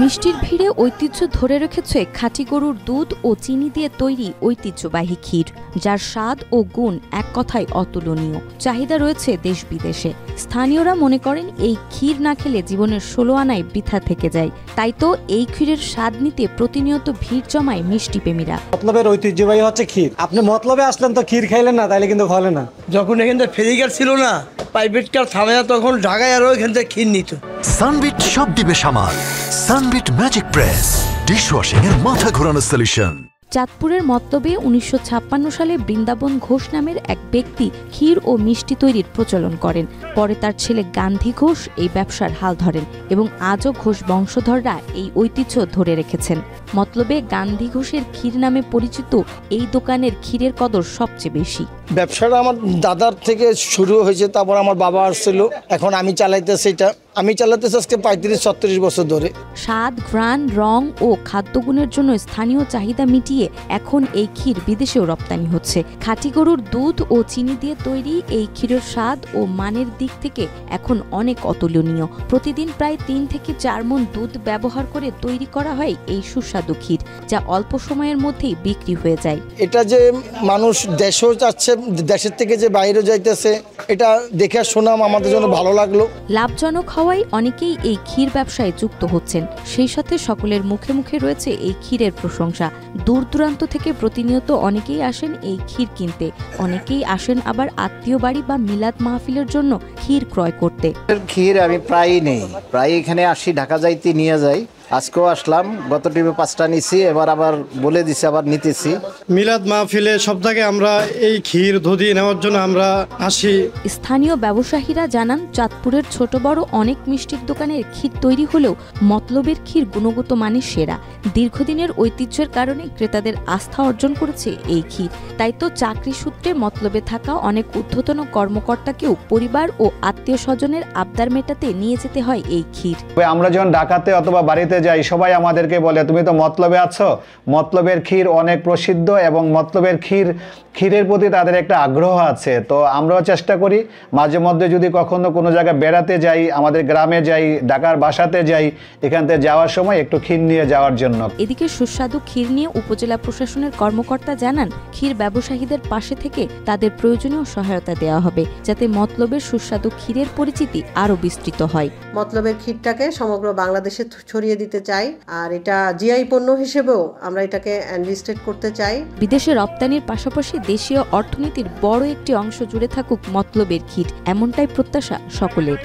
মিষ্টির ভিড়ে ঐতিহ্য ধরে রেখেছে খাঁটি গরুর দুধ ও চিনি দিয়ে তৈরি ঐতিহ্যবাহী ক্ষীর, যার স্বাদ ও গুণ এক কথায় অতুলনীয়। চাহিদা রয়েছে দেশ বিদেশে। স্থানীয়রা মনে করেন এই ক্ষীর না খেলে জীবনের 16 আনায় বৃথা থেকে যায়। তাই তো এই ক্ষীরের স্বাদ নিতে প্রতিনিয়ত ভিড় জমায় মিষ্টি প্রেমীরা। মতলবের ঐতিহ্যবাহী হচ্ছে ক্ষীর। আপনি মতলবে আসলেন তো ক্ষীর খাইলেন না, তাইলে কিন্তু খাওয়ালেন না। যখন এখানে ফেরিঘাট ছিল না, প্রাইভেট কার থামে তখন ঢাকায় আরো এখান থেকে ক্ষীর নিত। সানবিট সব দিবে সামাল। সানবিট ম্যাজিক প্রেস ডিশওয়াশিং এর মাথা ঘোরানো সলিউশন। চাঁদপুরের মতলবে 1956 সালে বৃন্দাবন ঘোষ নামের এক ব্যক্তি ক্ষীর ও মিষ্টি তৈরির প্রচলন করেন। পরে তার ছেলে গান্ধী ঘোষ এই ব্যবসার হাল ধরেন এবং আজও ঘোষ বংশধররা এই ঐতিহ্য ধরে রেখেছেন। মতলবে গান্ধী ঘোষের ক্ষীর নামে পরিচিত এই দোকানের ক্ষীরের কদর সবচেয়ে বেশি। ব্যবসাটা আমার দাদার থেকে শুরু হয়েছে, তারপর আমার বাবা আসছিল, এখন আমি চালাইতেছি। এটা আমি চালাতেছি আজকে 35-36 বছর ধরে। স্বাদ, ঘ্রাণ, রং ও খাদ্যগুণের জন্য স্থানীয় চাহিদা মিটিয়ে এখন এই ক্ষীর বিদেশেও রপ্তানি হচ্ছে। খাঁটি গরুর দুধ ও চিনি দিয়ে তৈরি এই ক্ষীরের স্বাদ ও মানের দিক থেকে এখন অনেক অতুলনীয়। প্রতিদিন প্রায় 3 থেকে 4 মণ দুধ ব্যবহার করে তৈরি করা হয় এই সুস্বাদু ক্ষীর, যা অল্প সময়ের মধ্যেই বিক্রি হয়ে যায়। এটা যে মানুষ দেশেও যাচ্ছে, দেশের থেকে যে বাইরে যাইতেছে, এটা দেখে শোনাম আমাদের জন্য ভালো লাগলো। লাভজনক হওয়ায় অনেকেই এই ক্ষীর ব্যবসায় যুক্ত হচ্ছেন। সেই সাথে সকলের মুখে মুখে রয়েছে এই ক্ষীরের প্রশংসা। দূর দূরান্ত থেকে প্রতিনিয়ত অনেকেই আসেন এই ক্ষীর কিনতে। অনেকেই আসেন আবার আত্মীয় বাড়ি বা মিলাদ মাহফিলের জন্য ক্ষীর ক্রয় করতে। ক্ষীর আমি প্রায়ই নেই, প্রায় এখানে আসি, ঢাকা যাইতে নিয়ে যাই। আজকেও আসলাম, গত টিপে 5টা নিছি, এবার আবার বলে দিছি আবার নিতেছি। মিলাদ মাহফিলে সব জায়গায় আমরা এই ক্ষীর দধি নেওয়ার জন্য আমরা আসি। স্থানীয় ব্যবসায়ীরা জানান, চাঁদপুরের ছোট বড় অনেক মিষ্টির দোকানের ক্ষীর তৈরি হলেও মতলবের ক্ষীর গুণগত মানের সেরা। দীর্ঘদিনের ঐতিহ্যের কারণে ক্রেতাদের আস্থা অর্জন করেছে এই ক্ষীর। তাই তো চাকরি সূত্রে মতলবে থাকা অনেক ঊর্ধ্বতন কর্মকর্তাকেও পরিবার ও আত্মীয় স্বজনের আবদার মেটাতে নিয়ে যেতে হয় এই ক্ষীর। আমরা যখন ঢাকাতে অথবা বাড়িতে যাই, সবাই আমাদেরকে বলে তুমি তো মতলবে আছো, মতলবের ক্ষীর অনেক প্রসিদ্ধ এবং মতলবের ক্ষীরের প্রতি তাদের একটা আগ্রহ আছে। তো আমরাও চেষ্টা করি মাঝে মধ্যে যদি কখনো কোনো জায়গায় বেড়াতে যাই, আমাদের গ্রামে যাই, ঢাকার বাসাতে যাই, এখান থেকে যাওয়ার সময় একটু ক্ষীর নিয়ে যাওয়ার জন্য। এদিকে সুস্বাদু ক্ষীর নিয়ে উপজেলা প্রশাসনের কর্মকর্তা জানান, ক্ষীর ব্যবসায়ীদের পাশে থেকে তাদের প্রয়োজনীয় সহায়তা দেওয়া হবে, যাতে মতলবের সুস্বাদু ক্ষীরের পরিচিতি আরো বিস্তৃত হয়। মতলবের ক্ষীরটাকে সমগ্র বাংলাদেশে ছড়িয়ে দিতে চাই, আর এটা জিআই পণ্য হিসেবেও আমরা এটাকে এনলিস্টেড করতে চাই। বিদেশে রপ্তানির পাশাপাশি দেশীয় অর্থনীতির বড় একটি অংশ জুড়ে থাকুক মতলবের ক্ষীর, এমনটাই প্রত্যাশা সকলের।